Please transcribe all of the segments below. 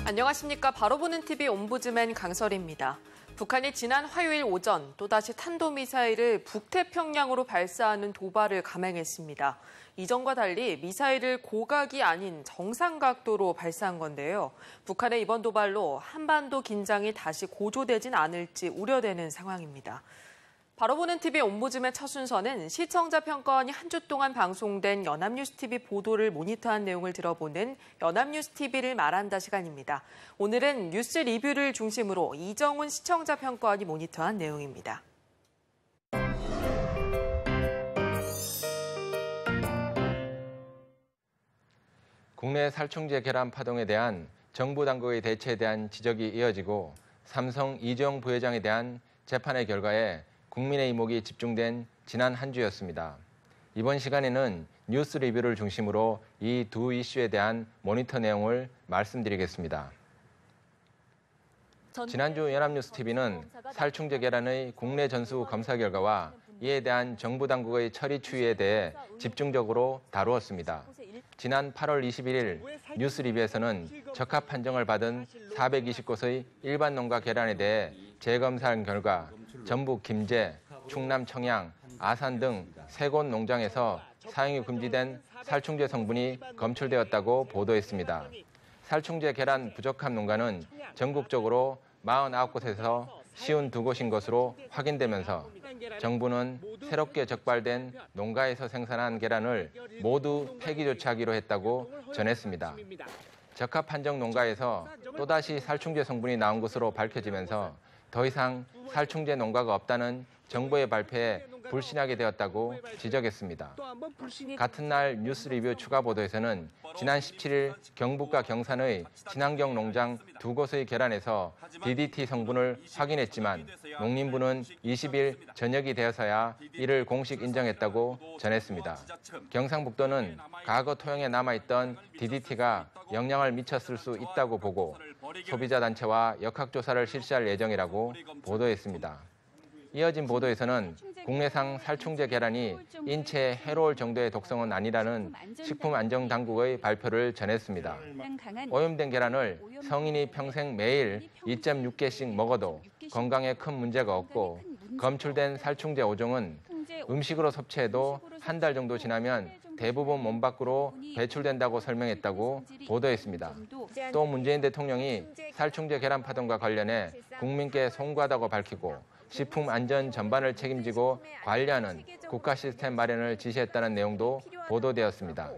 안녕하십니까. 바로 보는 TV 옴부즈맨 강설입니다. 북한이 지난 화요일 오전 또다시 탄도미사일을 북태평양으로 발사하는 도발을 감행했습니다. 이전과 달리 미사일을 고각이 아닌 정상 각도로 발사한 건데요. 북한의 이번 도발로 한반도 긴장이 다시 고조되진 않을지 우려되는 상황입니다. 바로 보는 TV 옴부즈맨 첫 순서는 시청자 평가원이 한 주 동안 방송된 연합뉴스TV 보도를 모니터한 내용을 들어보는 연합뉴스TV를 말한다 시간입니다. 오늘은 뉴스 리뷰를 중심으로 이정훈 시청자 평가원이 모니터한 내용입니다. 국내 살충제 결함 파동에 대한 정부 당국의 대처에 대한 지적이 이어지고 삼성 이재용 부회장에 대한 재판의 결과에 국민의 이목이 집중된 지난 한 주였습니다. 이번 시간에는 뉴스 리뷰를 중심으로 이 두 이슈에 대한 모니터 내용을 말씀드리겠습니다. 지난주 연합뉴스TV는 살충제 계란의 국내 전수 검사 결과와 이에 대한 정부 당국의 처리 추이에 대해 집중적으로 다루었습니다. 지난 8월 21일 뉴스 리뷰에서는 적합 판정을 받은 420곳의 일반 농가 계란에 대해 재검사한 결과 전북 김제, 충남 청양, 아산 등 3곳 농장에서 사용이 금지된 살충제 성분이 검출되었다고 보도했습니다. 살충제 계란 부적합 농가는 전국적으로 49곳에서 52곳인 것으로 확인되면서 정부는 새롭게 적발된 농가에서 생산한 계란을 모두 폐기 조치하기로 했다고 전했습니다. 적합 판정 농가에서 또다시 살충제 성분이 나온 것으로 밝혀지면서 더 이상 살충제 농가가 없다는 정부의 발표에 불신하게 되었다고 지적했습니다. 같은 날 뉴스 리뷰 추가 보도에서는 지난 17일 경북과 경산의 친환경 농장 2곳의 계란에서 DDT 성분을 확인했지만 농림부는 20일 저녁이 되어서야 이를 공식 인정했다고 전했습니다. 경상북도는 과거 토양에 남아있던 DDT가 영향을 미쳤을 수 있다고 보고 소비자 단체와 역학조사를 실시할 예정이라고 보도했습니다. 이어진 보도에서는 국내산 살충제 계란이 인체에 해로울 정도의 독성은 아니라는 식품안전당국의 발표를 전했습니다. 오염된 계란을 성인이 평생 매일 2.6개씩 먹어도 건강에 큰 문제가 없고 검출된 살충제 5종은 음식으로 섭취해도 한 달 정도 지나면 대부분 몸 밖으로 배출된다고 설명했다고 보도했습니다. 또 문재인 대통령이 살충제 계란 파동과 관련해 국민께 송구하다고 밝히고 식품 안전 전반을 책임지고 관리하는 국가 시스템 마련을 지시했다는 내용도 보도되었습니다.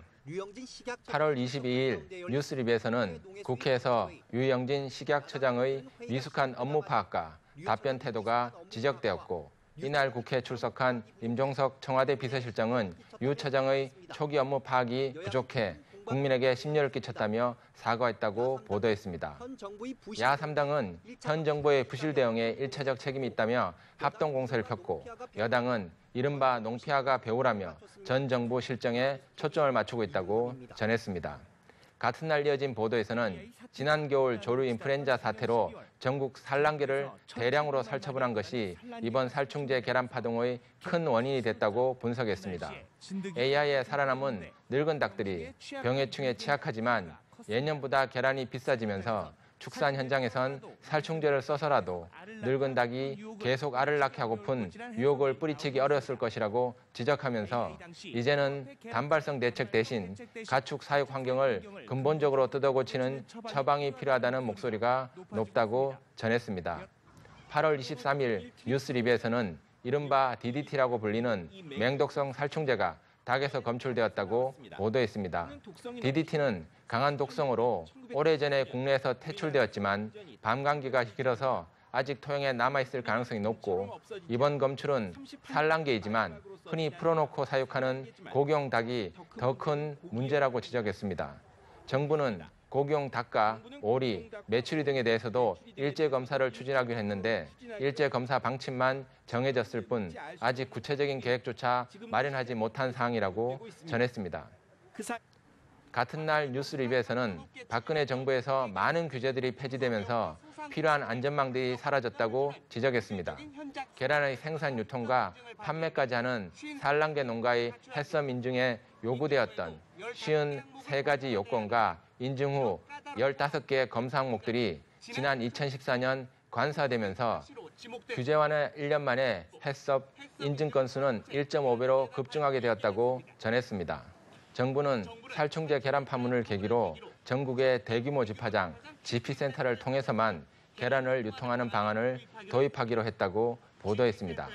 8월 22일 뉴스 리뷰에서는 국회에서 유영진 식약처장의 미숙한 업무 파악과 답변 태도가 지적되었고 이날 국회에 출석한 임종석 청와대 비서실장은 유 처장의 초기 업무 파악이 부족해 국민에게 심려를 끼쳤다며 사과했다고 보도했습니다. 야 3당은 현 정부의 부실 대응에 일차적 책임이 있다며 합동공세를 폈고 여당은 이른바 농피아가 배우라며 전 정부 실정에 초점을 맞추고 있다고 전했습니다. 같은 날 이어진 보도에서는 지난 겨울 조류 인플루엔자 사태로 전국 산란계를 대량으로 살처분한 것이 이번 살충제 계란 파동의 큰 원인이 됐다고 분석했습니다. AI에 살아남은 늙은 닭들이 병해충에 취약하지만 예년보다 계란이 비싸지면서 축산 현장에선 살충제를 써서라도 늙은 닭이 계속 알을 낳게 하고픈 유혹을 뿌리치기 어려웠을 것이라고 지적하면서 이제는 단발성 대책 대신 가축 사육 환경을 근본적으로 뜯어고치는 처방이 필요하다는 목소리가 높다고 전했습니다. 8월 23일 뉴스 리뷰에서는 이른바 DDT라고 불리는 맹독성 살충제가 닭에서 검출되었다고 보도했습니다. DDT는 강한 독성으로 오래전에 국내에서 퇴출되었지만 밤감기가 길어서 아직 토양에 남아있을 가능성이 높고 이번 검출은 산란계이지만 흔히 풀어놓고 사육하는 고기용 닭이 더 큰 문제라고 지적했습니다. 정부는 고기용 닭과 오리, 메추리 등에 대해서도 일제 검사를 추진하기로 했는데 일제 검사 방침만 정해졌을 뿐 아직 구체적인 계획조차 마련하지 못한 사항이라고 전했습니다. 같은 날 뉴스 리뷰에서는 박근혜 정부에서 많은 규제들이 폐지되면서 필요한 안전망들이 사라졌다고 지적했습니다. 계란의 생산 유통과 판매까지 하는 산란계 농가의 해썹 인증에 요구되었던 53가지 요건과 인증 후 15개의 검사 항목들이 지난 2014년 관사되면서 규제 완화 1년 만에 해썹 인증 건수는 1.5배로 급증하게 되었다고 전했습니다. 정부는 살충제 계란 파문을 계기로 전국의 대규모 집화장, 지피센터를 통해서만 계란을 유통하는 방안을 도입하기로 했다고 보도했습니다.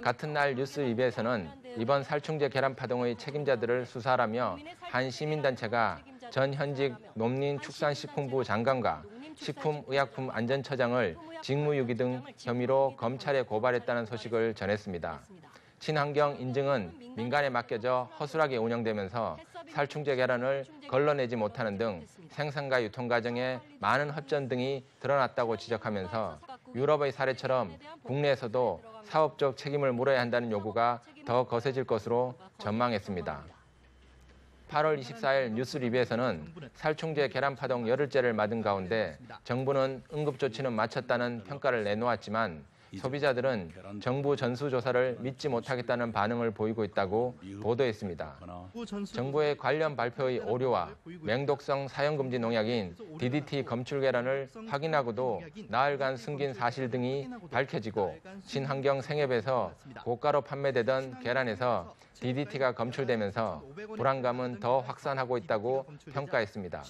같은 날 뉴스 리뷰에서는 이번 살충제 계란 파동의 책임자들을 수사하라며 한 시민단체가 전 현직 농림축산식품부 장관과 식품의약품안전처장을 직무유기 등 혐의로 검찰에 고발했다는 소식을 전했습니다. 친환경 인증은 민간에 맡겨져 허술하게 운영되면서 살충제 계란을 걸러내지 못하는 등 생산과 유통 과정에 많은 허점 등이 드러났다고 지적하면서 유럽의 사례처럼 국내에서도 사업적 책임을 물어야 한다는 요구가 더 거세질 것으로 전망했습니다. 8월 24일 뉴스 리뷰에서는 살충제 계란 파동 열흘째를 맞은 가운데 정부는 응급조치는 마쳤다는 평가를 내놓았지만 소비자들은 정부 전수조사를 믿지 못하겠다는 반응을 보이고 있다고 보도했습니다. 정부의 관련 발표의 오류와 맹독성 사용금지 농약인 DDT 검출 계란을 확인하고도 나흘간 숨긴 사실 등이 밝혀지고 친환경 생협에서 고가로 판매되던 계란에서 DDT가 검출되면서 불안감은 더 확산하고 있다고 평가했습니다.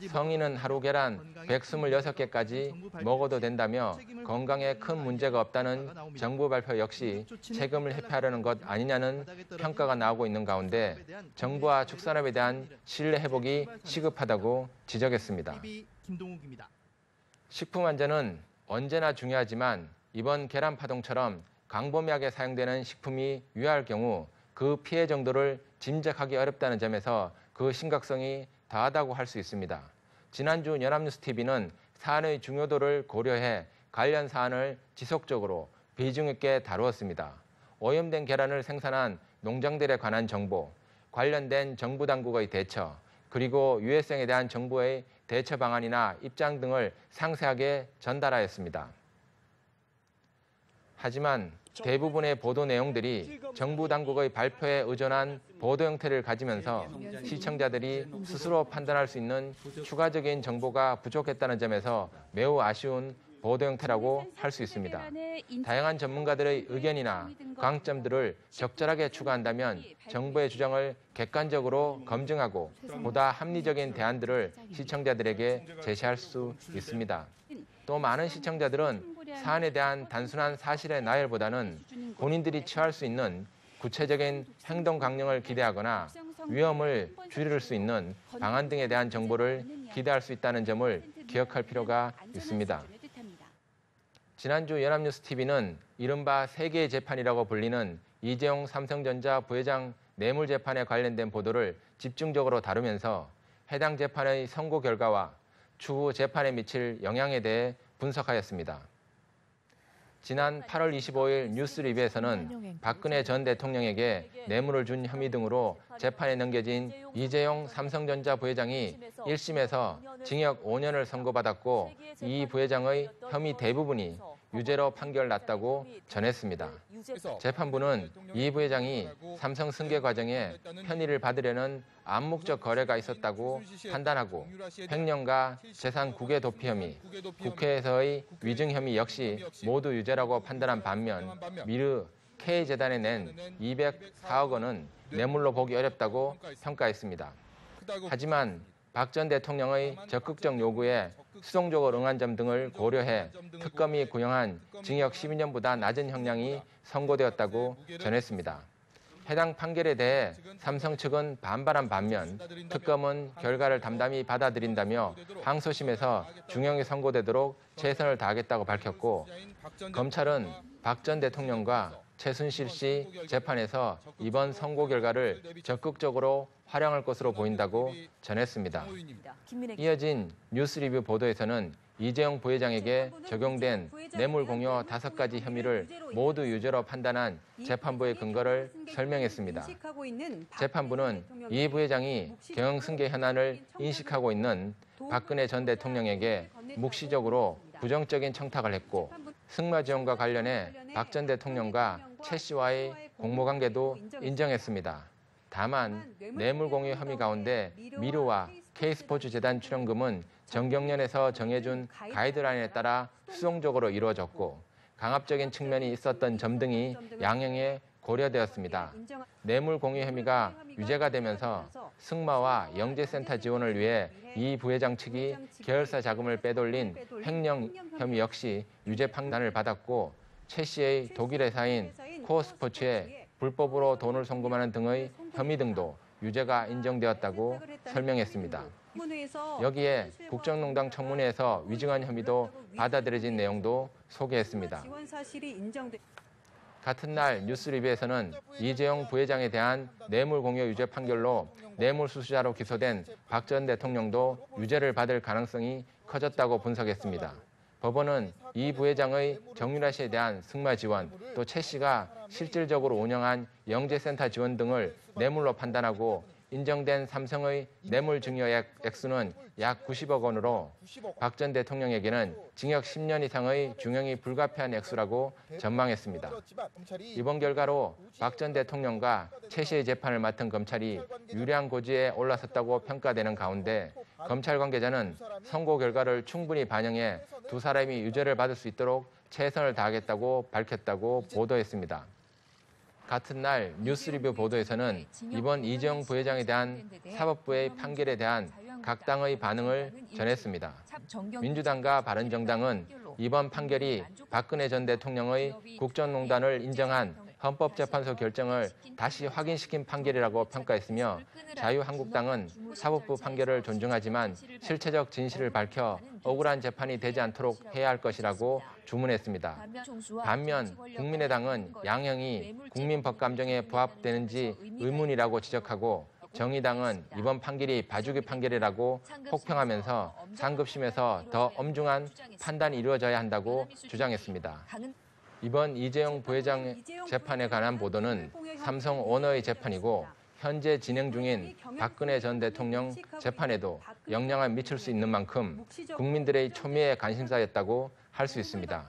성인은 하루 계란 126개까지 먹어도 된다며 건강에 큰 문제가 없다는 정부 발표 역시 책임을 회피하려는 것 아니냐는 평가가 나오고 있는 가운데 정부와 축산업에 대한 신뢰 회복이 시급하다고 지적했습니다. 식품 안전은 언제나 중요하지만 이번 계란 파동처럼 광범위하게 사용되는 식품이 유해할 경우 그 피해 정도를 짐작하기 어렵다는 점에서 그 심각성이 더하다고 할 수 있습니다. 지난주 연합뉴스TV는 사안의 중요도를 고려해 관련 사안을 지속적으로 비중 있게 다루었습니다. 오염된 계란을 생산한 농장들에 관한 정보, 관련된 정부 당국의 대처, 그리고 유해성에 대한 정부의 대처 방안이나 입장 등을 상세하게 전달하였습니다. 하지만 대부분의 보도 내용들이 정부 당국의 발표에 의존한 보도 형태를 가지면서 시청자들이 스스로 판단할 수 있는 추가적인 정보가 부족했다는 점에서 매우 아쉬운 보도 형태라고 할 수 있습니다. 다양한 전문가들의 의견이나 강점들을 적절하게 추가한다면 정부의 주장을 객관적으로 검증하고 보다 합리적인 대안들을 시청자들에게 제시할 수 있습니다. 또 많은 시청자들은 사안에 대한 단순한 사실의 나열보다는 본인들이 취할 수 있는 구체적인 행동 강령을 기대하거나 위험을 줄일 수 있는 방안 등에 대한 정보를 기대할 수 있다는 점을 기억할 필요가 있습니다. 지난주 연합뉴스TV는 이른바 세계의 재판이라고 불리는 이재용 삼성전자 부회장 뇌물 재판에 관련된 보도를 집중적으로 다루면서 해당 재판의 선고 결과와 추후 재판에 미칠 영향에 대해 분석하였습니다. 지난 8월 25일 뉴스 리뷰에서는 박근혜 전 대통령에게 뇌물을 준 혐의 등으로 재판에 넘겨진 이재용 삼성전자 부회장이 1심에서 징역 5년을 선고받았고 이 부회장의 혐의 대부분이 유죄로 판결났다고 전했습니다. 재판부는 이 부회장이 삼성 승계 과정에 편의를 받으려는 암묵적 거래가 있었다고 판단하고 횡령과 재산 국외 도피 혐의, 국회에서의 위증 혐의 역시 모두 유죄라고 판단한 반면 미르 K재단에 낸 204억 원은 뇌물로 보기 어렵다고 평가했습니다. 하지만 박 전 대통령의 적극적 요구에 수동적으로 응한 점 등을 고려해 특검이 구형한 징역 12년보다 낮은 형량이 선고되었다고 전했습니다. 해당 판결에 대해 삼성 측은 반발한 반면 특검은 결과를 담담히 받아들인다며 항소심에서 중형이 선고되도록 최선을 다하겠다고 밝혔고 검찰은 박 전 대통령과 최순실 씨 재판에서 이번 선고 결과를 적극적으로 활용할 것으로 보인다고 전했습니다. 이어진 뉴스리뷰 보도에서는 이재용 부회장에게 적용된 뇌물 공여 5가지 혐의를 모두 유죄로 판단한 재판부의 근거를 설명했습니다. 재판부는 이 부회장이 경영승계 현안을 인식하고 있는 박근혜 전 대통령에게 묵시적으로 부정적인 청탁을 했고 승마 지원과 관련해 박 전 대통령과 최 씨와의 공모관계도 인정했습니다. 다만 뇌물 공여 혐의 가운데 미르와 K스포츠재단 출연금은 정경련에서 정해준 가이드라인에 따라 수동적으로 이루어졌고 강압적인 측면이 있었던 점 등이 양형에 고려되었습니다. 뇌물 공여 혐의가 유죄가 되면서 승마와 영재센터 지원을 위해 이 부회장 측이 계열사 자금을 빼돌린 횡령 혐의 역시 유죄 판단을 받았고 최 씨의 독일 회사인 코어스포츠에 불법으로 돈을 송금하는 등의 혐의 등도 유죄가 인정되었다고 설명했습니다. 여기에 국정농단 청문회에서 위증한 혐의도 받아들여진 내용도 소개했습니다. 같은 날 뉴스리뷰에서는 이재용 부회장에 대한 뇌물 공여 유죄 판결로 뇌물수수자로 기소된 박 전 대통령도 유죄를 받을 가능성이 커졌다고 분석했습니다. 법원은 이 부회장의 정유라 씨에 대한 승마 지원, 또 최 씨가 실질적으로 운영한 영재센터 지원 등을 뇌물로 판단하고 인정된 삼성의 뇌물 증여액 액수는 약 90억 원으로 박 전 대통령에게는 징역 10년 이상의 중형이 불가피한 액수라고 전망했습니다. 이번 결과로 박 전 대통령과 최 씨의 재판을 맡은 검찰이 유리한 고지에 올라섰다고 평가되는 가운데 검찰 관계자는 선고 결과를 충분히 반영해 두 사람이 유죄를 받을 수 있도록 최선을 다하겠다고 밝혔다고 보도했습니다. 같은 날 뉴스리뷰 보도에서는 이번 이재용 부회장에 대한 사법부의 판결에 대한 각 당의 반응을 전했습니다. 민주당과 바른정당은 이번 판결이 박근혜 전 대통령의 국정농단을 인정한 헌법재판소 결정을 다시 확인시킨 판결이라고 평가했으며 자유한국당은 사법부 판결을 존중하지만 실체적 진실을 밝혀 억울한 재판이 되지 않도록 해야 할 것이라고 주문했습니다. 반면 국민의당은 양형이 국민법 감정에 부합되는지 의문이라고 지적하고 정의당은 이번 판결이 봐주기 판결이라고 혹평하면서 상급심에서 더 엄중한 판단이 이루어져야 한다고 주장했습니다. 이번 이재용 부회장 재판에 관한 보도는 삼성 오너의 재판이고 현재 진행 중인 박근혜 전 대통령 재판에도 영향을 미칠 수 있는 만큼 국민들의 초미의 관심사였다고 할 수 있습니다.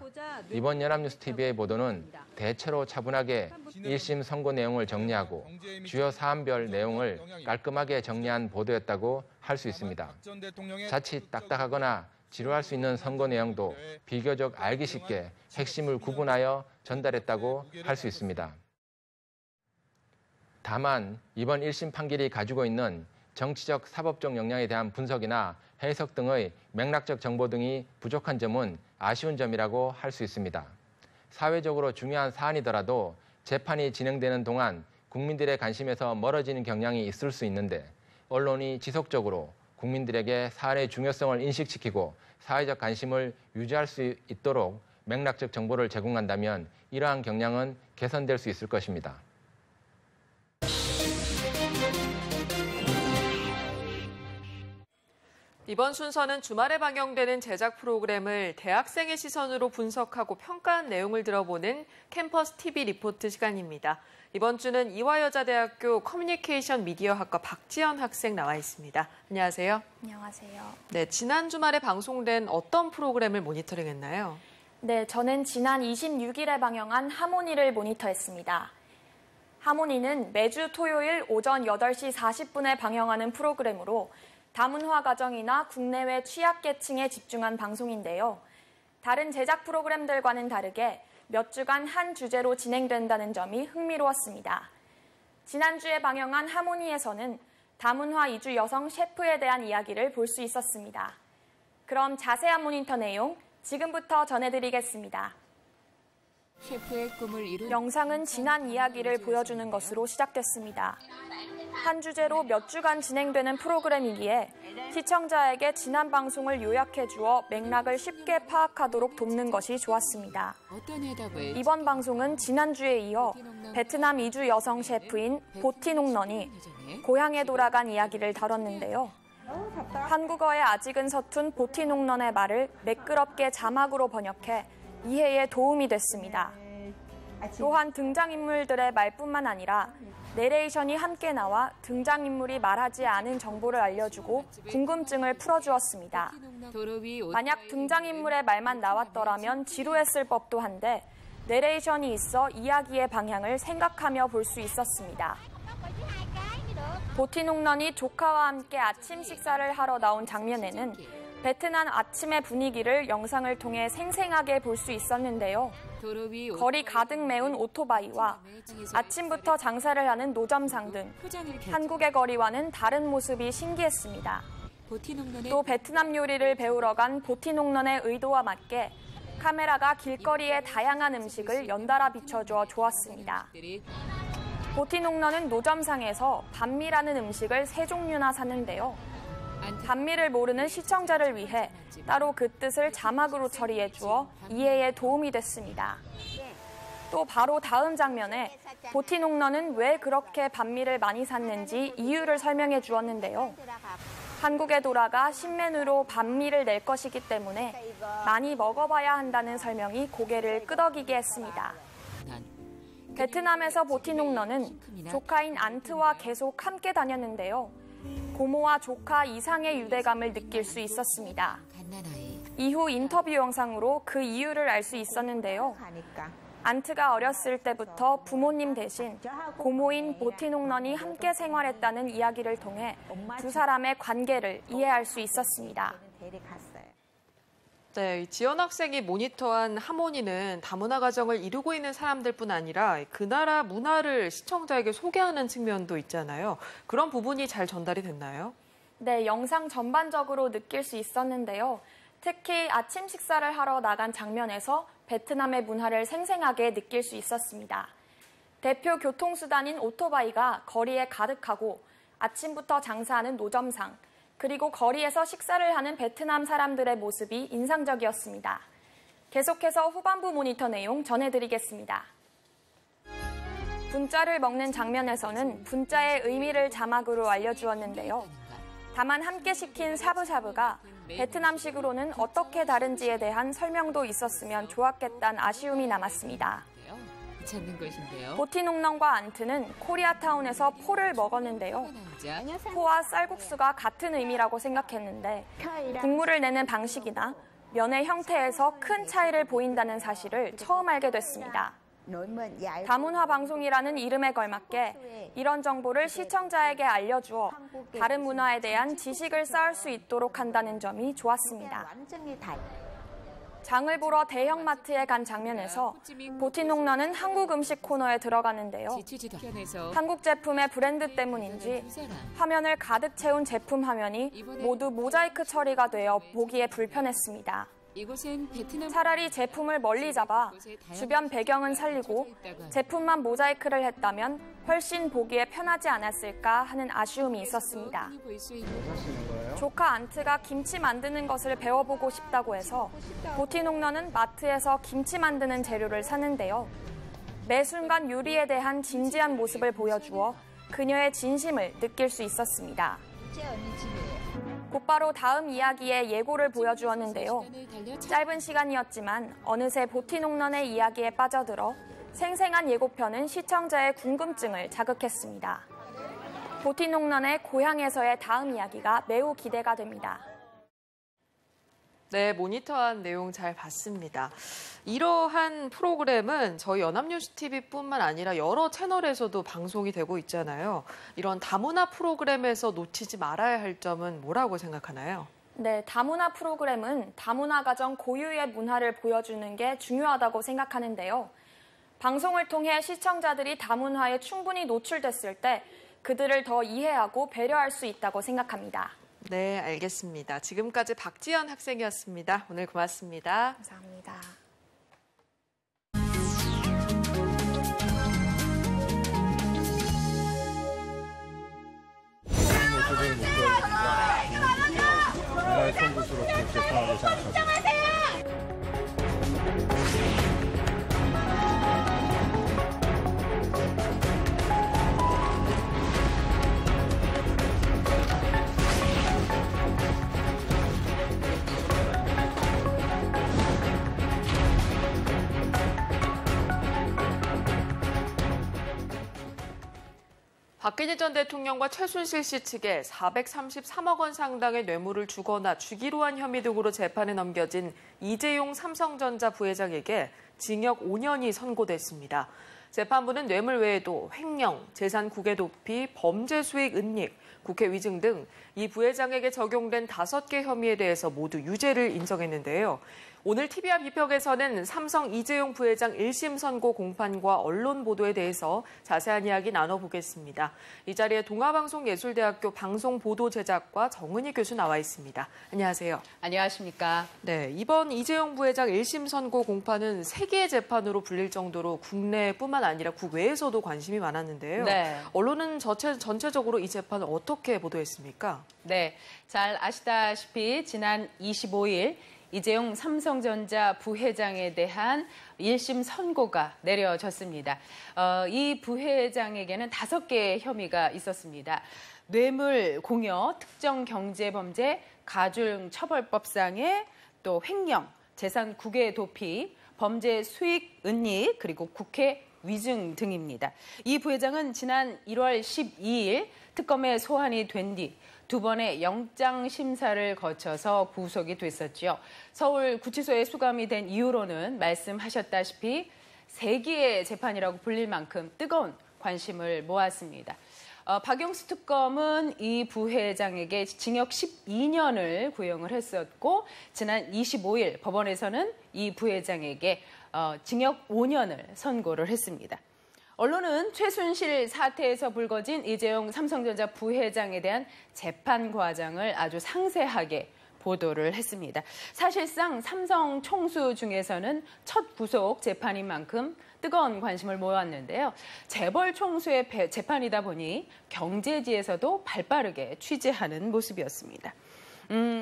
이번 연합뉴스TV의 보도는 대체로 차분하게 1심 선고 내용을 정리하고 주요 사안별 내용을 깔끔하게 정리한 보도였다고 할 수 있습니다. 자칫 딱딱하거나 지루할 수 있는 선고 내용도 비교적 알기 쉽게 핵심을 구분하여 전달했다고 할 수 있습니다. 다만 이번 1심 판결이 가지고 있는 정치적 사법적 역량에 대한 분석이나 해석 등의 맥락적 정보 등이 부족한 점은 아쉬운 점이라고 할 수 있습니다. 사회적으로 중요한 사안이더라도 재판이 진행되는 동안 국민들의 관심에서 멀어지는 경향이 있을 수 있는데 언론이 지속적으로 국민들에게 사안의 중요성을 인식시키고 사회적 관심을 유지할 수 있도록 맥락적 정보를 제공한다면 이러한 경향은 개선될 수 있을 것입니다. 이번 순서는 주말에 방영되는 제작 프로그램을 대학생의 시선으로 분석하고 평가한 내용을 들어보는 캠퍼스 TV 리포트 시간입니다. 이번 주는 이화여자대학교 커뮤니케이션 미디어학과 박지연 학생 나와 있습니다. 안녕하세요. 안녕하세요. 네, 지난 주말에 방송된 어떤 프로그램을 모니터링했나요? 네, 저는 지난 26일에 방영한 하모니를 모니터했습니다. 하모니는 매주 토요일 오전 8시 40분에 방영하는 프로그램으로 다문화 가정이나 국내외 취약계층에 집중한 방송인데요. 다른 제작 프로그램들과는 다르게 몇 주간 한 주제로 진행된다는 점이 흥미로웠습니다. 지난주에 방영한 하모니에서는 다문화 이주 여성 셰프에 대한 이야기를 볼 수 있었습니다. 그럼 자세한 모니터 내용 지금부터 전해드리겠습니다. 셰프의 꿈을 이룬 영상은 지난 이야기를 보여주는 것으로 시작됐습니다. 한 주제로 몇 주간 진행되는 프로그램이기에 시청자에게 지난 방송을 요약해 주어 맥락을 쉽게 파악하도록 돕는 것이 좋았습니다. 이번 방송은 지난주에 이어 베트남 이주 여성 셰프인 보티농넌이 고향에 돌아간 이야기를 다뤘는데요. 한국어에 아직은 서툰 보티농넌의 말을 매끄럽게 자막으로 번역해 이해에 도움이 됐습니다. 또한 등장인물들의 말뿐만 아니라 내레이션이 함께 나와 등장인물이 말하지 않은 정보를 알려주고 궁금증을 풀어주었습니다. 만약 등장인물의 말만 나왔더라면 지루했을 법도 한데 내레이션이 있어 이야기의 방향을 생각하며 볼 수 있었습니다. 보티농넌이 조카와 함께 아침 식사를 하러 나온 장면에는 베트남 아침의 분위기를 영상을 통해 생생하게 볼 수 있었는데요. 거리 가득 메운 오토바이와 아침부터 장사를 하는 노점상 등 한국의 거리와는 다른 모습이 신기했습니다. 또 베트남 요리를 배우러 간 보티농넌의 의도와 맞게 카메라가 길거리의 다양한 음식을 연달아 비춰주어 좋았습니다. 보티농넌은 노점상에서 반미라는 음식을 3종류나 사는데요. 반미를 모르는 시청자를 위해 따로 그 뜻을 자막으로 처리해 주어 이해에 도움이 됐습니다. 또 바로 다음 장면에 보티농넌은 왜 그렇게 반미를 많이 샀는지 이유를 설명해 주었는데요. 한국에 돌아가 신메뉴로 반미를 낼 것이기 때문에 많이 먹어봐야 한다는 설명이 고개를 끄덕이게 했습니다. 베트남에서 보티농넌은 조카인 안트와 계속 함께 다녔는데요. 고모와 조카 이상의 유대감을 느낄 수 있었습니다. 이후 인터뷰 영상으로 그 이유를 알 수 있었는데요. 안트가 어렸을 때부터 부모님 대신 고모인 보티농넌이 함께 생활했다는 이야기를 통해 두 사람의 관계를 이해할 수 있었습니다. 네, 지연 학생이 모니터한 하모니는 다문화 가정을 이루고 있는 사람들뿐 아니라 그 나라 문화를 시청자에게 소개하는 측면도 있잖아요. 그런 부분이 잘 전달이 됐나요? 네, 영상 전반적으로 느낄 수 있었는데요. 특히 아침 식사를 하러 나간 장면에서 베트남의 문화를 생생하게 느낄 수 있었습니다. 대표 교통수단인 오토바이가 거리에 가득하고 아침부터 장사하는 노점상, 그리고 거리에서 식사를 하는 베트남 사람들의 모습이 인상적이었습니다. 계속해서 후반부 모니터 내용 전해드리겠습니다. 분짜를 먹는 장면에서는 분짜의 의미를 자막으로 알려주었는데요. 다만 함께 시킨 샤브샤브가 베트남식으로는 어떻게 다른지에 대한 설명도 있었으면 좋았겠다는 아쉬움이 남았습니다. 찾는 것인데요. 보티농넌과 안트는 코리아타운에서 포를 먹었는데요. 포와 쌀국수가 같은 의미라고 생각했는데 국물을 내는 방식이나 면의 형태에서 큰 차이를 보인다는 사실을 처음 알게 됐습니다. 다문화 방송이라는 이름에 걸맞게 이런 정보를 시청자에게 알려주어 다른 문화에 대한 지식을 쌓을 수 있도록 한다는 점이 좋았습니다. 장을 보러 대형마트에 간 장면에서 보티농넌은 한국 음식 코너에 들어가는데요. 한국 제품의 브랜드 때문인지 화면을 가득 채운 제품 화면이 모두 모자이크 처리가 되어 보기에 불편했습니다. 차라리 제품을 멀리 잡아 주변 배경은 살리고 제품만 모자이크를 했다면 훨씬 보기에 편하지 않았을까 하는 아쉬움이 있었습니다. 조카 안트가 김치 만드는 것을 배워보고 싶다고 해서 보티농넌은 마트에서 김치 만드는 재료를 사는데요. 매 순간 요리에 대한 진지한 모습을 보여주어 그녀의 진심을 느낄 수 있었습니다. 곧바로 다음 이야기의 예고를 보여주었는데요. 짧은 시간이었지만 어느새 보티농넌의 이야기에 빠져들어 생생한 예고편은 시청자의 궁금증을 자극했습니다. 보티농넌의 고향에서의 다음 이야기가 매우 기대가 됩니다. 네, 모니터한 내용 잘 봤습니다. 이러한 프로그램은 저희 연합뉴스TV뿐만 아니라 여러 채널에서도 방송이 되고 있잖아요. 이런 다문화 프로그램에서 놓치지 말아야 할 점은 뭐라고 생각하나요? 네, 다문화 프로그램은 다문화 가정 고유의 문화를 보여주는 게 중요하다고 생각하는데요. 방송을 통해 시청자들이 다문화에 충분히 노출됐을 때 그들을 더 이해하고 배려할 수 있다고 생각합니다. 네, 알겠습니다. 지금까지 박지연 학생이었습니다. 오늘 고맙습니다. 감사합니다. 목표를 하나의 송구수로 제청하게 생각합니다. 박근혜 전 대통령과 최순실 씨 측에 433억 원 상당의 뇌물을 주거나 주기로 한 혐의 등으로 재판에 넘겨진 이재용 삼성전자 부회장에게 징역 5년이 선고됐습니다. 재판부는 뇌물 외에도 횡령, 재산 국외 도피, 범죄 수익 은닉, 국회 위증 등 이 부회장에게 적용된 5개 혐의에 대해서 모두 유죄를 인정했는데요. 오늘 TV와 비평에서는 삼성 이재용 부회장 1심 선고 공판과 언론 보도에 대해서 자세한 이야기 나눠보겠습니다. 이 자리에 동아방송예술대학교 방송보도제작과 정은희 교수 나와 있습니다. 안녕하세요. 안녕하십니까. 네, 이번 이재용 부회장 1심 선고 공판은 세계의 재판으로 불릴 정도로 국내뿐만 아니라 국외에서도 관심이 많았는데요. 네. 언론은 전체적으로 이 재판을 어떻게 보도했습니까? 네, 잘 아시다시피 지난 25일 이재용 삼성전자 부회장에 대한 1심 선고가 내려졌습니다. 이 부회장에게는 5개의 혐의가 있었습니다. 뇌물 공여, 특정경제범죄, 가중처벌법상의 또 횡령, 재산 국외 도피, 범죄 수익 은닉, 그리고 국회 위증 등입니다. 이 부회장은 지난 1월 12일 특검에 소환이 된 뒤 2번의 영장 심사를 거쳐서 구속이 됐었죠. 서울 구치소에 수감이 된 이후로는 말씀하셨다시피 세기의 재판이라고 불릴 만큼 뜨거운 관심을 모았습니다. 박영수 특검은 이 부회장에게 징역 12년을 구형을 했었고 지난 25일 법원에서는 이 부회장에게 징역 5년을 선고를 했습니다. 언론은 최순실 사태에서 불거진 이재용 삼성전자 부회장에 대한 재판 과정을 아주 상세하게 보도를 했습니다. 사실상 삼성 총수 중에서는 첫 구속 재판인 만큼 뜨거운 관심을 모았는데요. 재벌 총수의 재판이다 보니 경제지에서도 발빠르게 취재하는 모습이었습니다.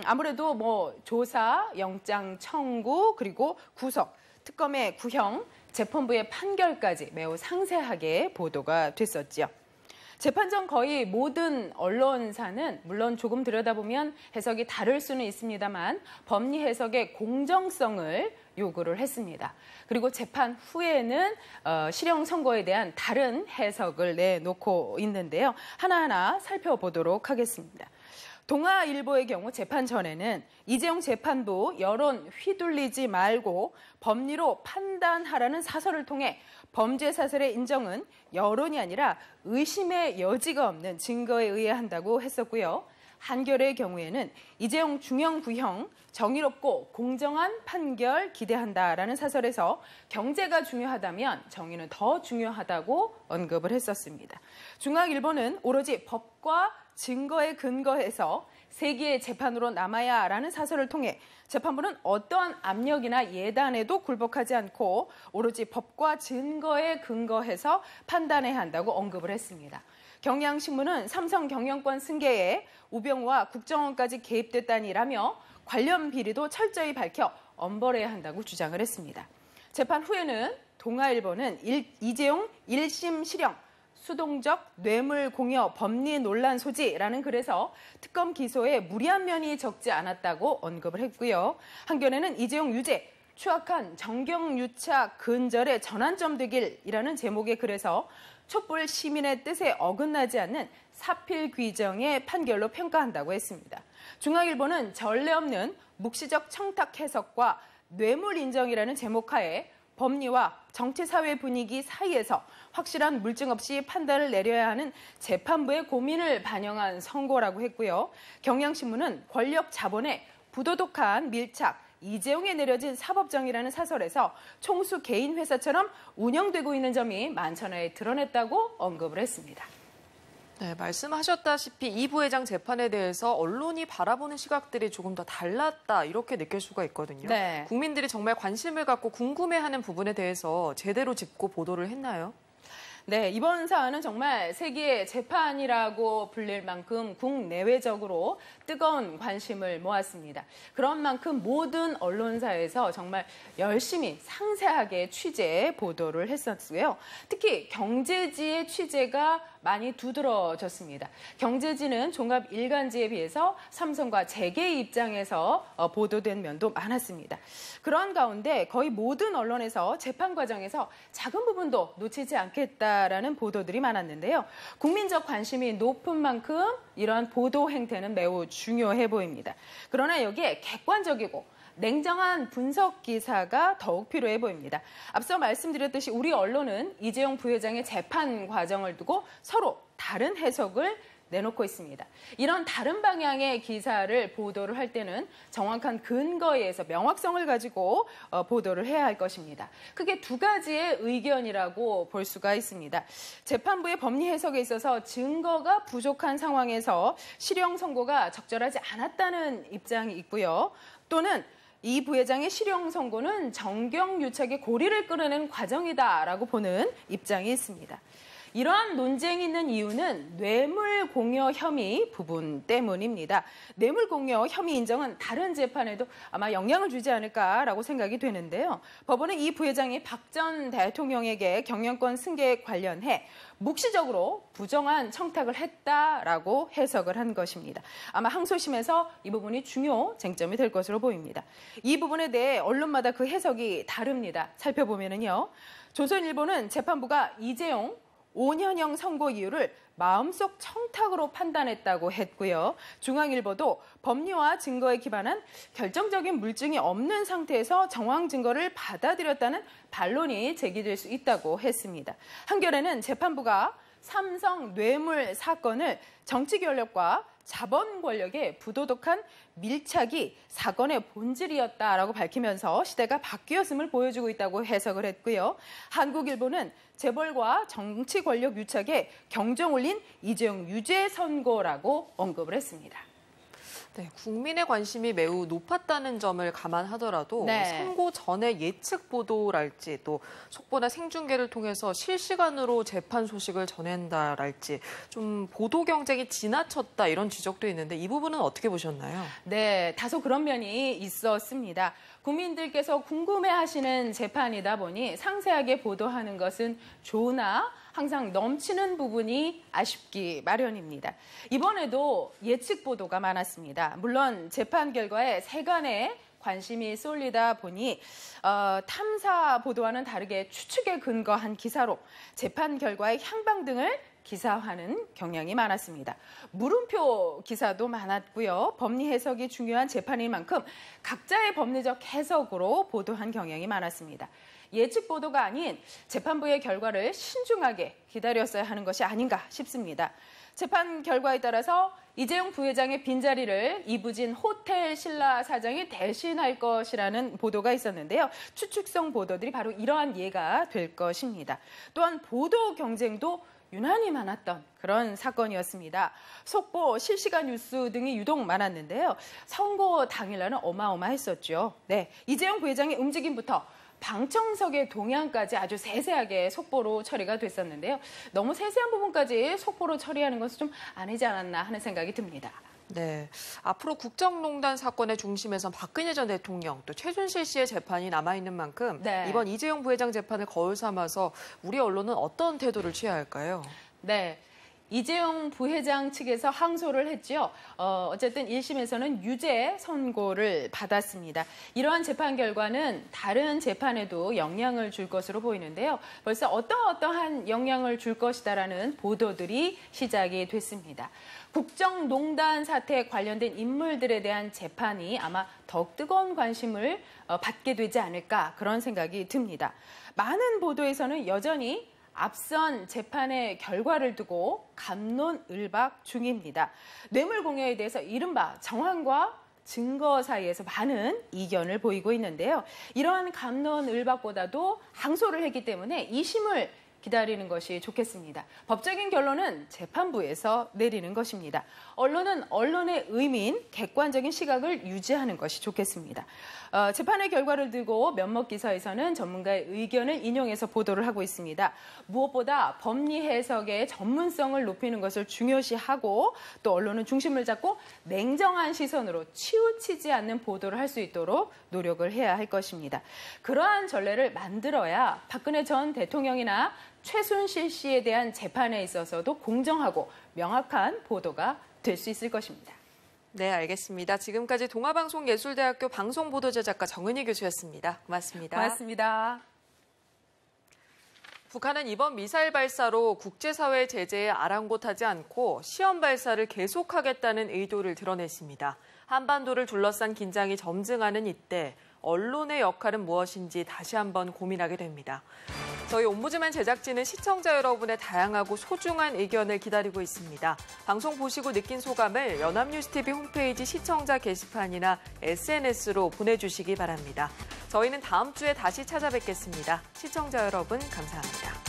아무래도 조사, 영장 청구, 그리고 구속, 특검의 구형, 재판부의 판결까지 매우 상세하게 보도가 됐었죠. 재판 전 거의 모든 언론사는 물론 조금 들여다보면 해석이 다를 수는 있습니다만 법리 해석의 공정성을 요구를 했습니다. 그리고 재판 후에는 실형 선고에 대한 다른 해석을 내놓고 있는데요. 하나하나 살펴보도록 하겠습니다. 동아일보의 경우 재판 전에는 이재용 재판부 여론 휘둘리지 말고 법리로 판단하라는 사설을 통해 범죄 사설의 인정은 여론이 아니라 의심의 여지가 없는 증거에 의해야 한다고 했었고요. 한겨레의 경우에는 이재용 중형 구형 정의롭고 공정한 판결 기대한다라는 사설에서 경제가 중요하다면 정의는 더 중요하다고 언급을 했었습니다. 중앙일보는 오로지 법과 증거에 근거해서 세기의 재판으로 남아야라는 사설을 통해 재판부는 어떠한 압력이나 예단에도 굴복하지 않고 오로지 법과 증거에 근거해서 판단해야 한다고 언급을 했습니다. 경향신문은 삼성 경영권 승계에 우병우와 국정원까지 개입됐다니라며 관련 비리도 철저히 밝혀 엄벌해야 한다고 주장을 했습니다. 재판 후에는 동아일보는 이재용 1심 실형 수동적 뇌물 공여 법리 논란 소지라는 글에서 특검 기소에 무리한 면이 적지 않았다고 언급을 했고요. 한겨레는 이재용 유죄, 추악한 정경유착 근절의 전환점 되길이라는 제목의 글에서 촛불 시민의 뜻에 어긋나지 않는 사필 규정의 판결로 평가한다고 했습니다. 중앙일보는 전례 없는 묵시적 청탁 해석과 뇌물 인정이라는 제목하에 법리와 정치사회 분위기 사이에서 확실한 물증 없이 판단을 내려야 하는 재판부의 고민을 반영한 선고라고 했고요. 경향신문은 권력 자본의 부도덕한 밀착, 이재용에 내려진 사법정의라는 사설에서 총수 개인 회사처럼 운영되고 있는 점이 만천하에 드러냈다고 언급을 했습니다. 네, 말씀하셨다시피 이 부회장 재판에 대해서 언론이 바라보는 시각들이 조금 더 달랐다 이렇게 느낄 수가 있거든요. 네. 국민들이 정말 관심을 갖고 궁금해하는 부분에 대해서 제대로 짚고 보도를 했나요? 네, 이번 사안은 정말 세계의 재판이라고 불릴 만큼 국내외적으로 뜨거운 관심을 모았습니다. 그런 만큼 모든 언론사에서 정말 열심히 상세하게 취재 보도를 했었고요. 특히 경제지의 취재가 많이 두드러졌습니다. 경제지는 종합 일간지에 비해서 삼성과 재계 입장에서 보도된 면도 많았습니다. 그런 가운데 거의 모든 언론에서 재판 과정에서 작은 부분도 놓치지 않겠다라는 보도들이 많았는데요. 국민적 관심이 높은 만큼 이러한 보도 행태는 매우 중요해 보입니다. 그러나 여기에 객관적이고 냉정한 분석 기사가 더욱 필요해 보입니다. 앞서 말씀드렸듯이 우리 언론은 이재용 부회장의 재판 과정을 두고 서로 다른 해석을 내놓고 있습니다. 이런 다른 방향의 기사를 보도를 할 때는 정확한 근거에 의해서 명확성을 가지고 보도를 해야 할 것입니다. 크게 두 가지의 의견이라고 볼 수가 있습니다. 재판부의 법리 해석에 있어서 증거가 부족한 상황에서 실형 선고가 적절하지 않았다는 입장이 있고요. 또는 이 부회장의 실형 선고는 정경유착의 고리를 끌어낸 과정이다라고 보는 입장이 있습니다. 이러한 논쟁이 있는 이유는 뇌물공여 혐의 부분 때문입니다. 뇌물공여 혐의 인정은 다른 재판에도 아마 영향을 주지 않을까라고 생각이 되는데요. 법원은 이 부회장이 박 전 대통령에게 경영권 승계에 관련해 묵시적으로 부정한 청탁을 했다라고 해석을 한 것입니다. 아마 항소심에서 이 부분이 중요 쟁점이 될 것으로 보입니다. 이 부분에 대해 언론마다 그 해석이 다릅니다. 살펴보면요. 조선일보는 재판부가 이재용 5년형 선고 이유를 마음속 청탁으로 판단했다고 했고요. 중앙일보도 법리와 증거에 기반한 결정적인 물증이 없는 상태에서 정황 증거를 받아들였다는 반론이 제기될 수 있다고 했습니다. 한겨레는 재판부가 삼성 뇌물 사건을 정치 권력과 자본 권력의 부도덕한 밀착이 사건의 본질이었다라고 밝히면서 시대가 바뀌었음을 보여주고 있다고 해석을 했고요. 한국일보는 재벌과 정치 권력 유착에 경종 올린 이재용 유죄 선고라고 언급을 했습니다. 네, 국민의 관심이 매우 높았다는 점을 감안하더라도 선고 전에 예측 보도랄지 또 속보나 생중계를 통해서 실시간으로 재판 소식을 전한다랄지 좀 보도 경쟁이 지나쳤다 이런 지적도 있는데 이 부분은 어떻게 보셨나요? 네, 다소 그런 면이 있었습니다. 국민들께서 궁금해하시는 재판이다 보니 상세하게 보도하는 것은 좋으나 항상 넘치는 부분이 아쉽기 마련입니다. 이번에도 예측 보도가 많았습니다. 물론 재판 결과에 세간의 관심이 쏠리다 보니 탐사 보도와는 다르게 추측에 근거한 기사로 재판 결과의 향방 등을 기사화하는 경향이 많았습니다. 물음표 기사도 많았고요. 법리 해석이 중요한 재판인 만큼 각자의 법리적 해석으로 보도한 경향이 많았습니다. 예측 보도가 아닌 재판부의 결과를 신중하게 기다렸어야 하는 것이 아닌가 싶습니다. 재판 결과에 따라서 이재용 부회장의 빈자리를 이부진 호텔 신라 사장이 대신할 것이라는 보도가 있었는데요. 추측성 보도들이 바로 이러한 예가 될 것입니다. 또한 보도 경쟁도 유난히 많았던 그런 사건이었습니다. 속보, 실시간 뉴스 등이 유독 많았는데요. 선고 당일날은 어마어마했었죠. 네, 이재용 부회장의 움직임부터 방청석의 동향까지 아주 세세하게 속보로 처리가 됐었는데요. 너무 세세한 부분까지 속보로 처리하는 것은 좀 아니지 않았나 하는 생각이 듭니다. 네, 앞으로 국정농단 사건의 중심에선 박근혜 전 대통령 또 최순실 씨의 재판이 남아있는 만큼 이번 이재용 부회장 재판을 거울 삼아서 우리 언론은 어떤 태도를 취해야 할까요? 네. 이재용 부회장 측에서 항소를 했죠. 어쨌든 1심에서는 유죄 선고를 받았습니다. 이러한 재판 결과는 다른 재판에도 영향을 줄 것으로 보이는데요. 벌써 어떠한 영향을 줄 것이다라는 보도들이 시작이 됐습니다. 국정농단 사태에 관련된 인물들에 대한 재판이 아마 더욱 뜨거운 관심을 받게 되지 않을까 그런 생각이 듭니다. 많은 보도에서는 여전히 앞선 재판의 결과를 두고 갑론을박 중입니다. 뇌물공여에 대해서 이른바 정황과 증거 사이에서 많은 이견을 보이고 있는데요. 이러한 갑론을박보다도 항소를 했기 때문에 2심을 기다리는 것이 좋겠습니다. 법적인 결론은 재판부에서 내리는 것입니다. 언론은 언론의 의미인 객관적인 시각을 유지하는 것이 좋겠습니다. 재판의 결과를 두고 몇몇 기사에서는 전문가의 의견을 인용해서 보도를 하고 있습니다. 무엇보다 법리 해석의 전문성을 높이는 것을 중요시하고 또 언론은 중심을 잡고 냉정한 시선으로 치우치지 않는 보도를 할 수 있도록 노력을 해야 할 것입니다. 그러한 전례를 만들어야 박근혜 전 대통령이나 최순실 씨에 대한 재판에 있어서도 공정하고 명확한 보도가 될 수 있을 것입니다. 네, 알겠습니다. 지금까지 동아방송예술대학교 방송보도제작가 정은희 교수였습니다. 고맙습니다. 고맙습니다. 북한은 이번 미사일 발사로 국제사회 제재에 아랑곳하지 않고 시험 발사를 계속하겠다는 의도를 드러냈습니다. 한반도를 둘러싼 긴장이 점증하는 이때 언론의 역할은 무엇인지 다시 한번 고민하게 됩니다. 저희 옴부즈맨 제작진은 시청자 여러분의 다양하고 소중한 의견을 기다리고 있습니다. 방송 보시고 느낀 소감을 연합뉴스TV 홈페이지 시청자 게시판이나 SNS로 보내주시기 바랍니다. 저희는 다음 주에 다시 찾아뵙겠습니다. 시청자 여러분 감사합니다.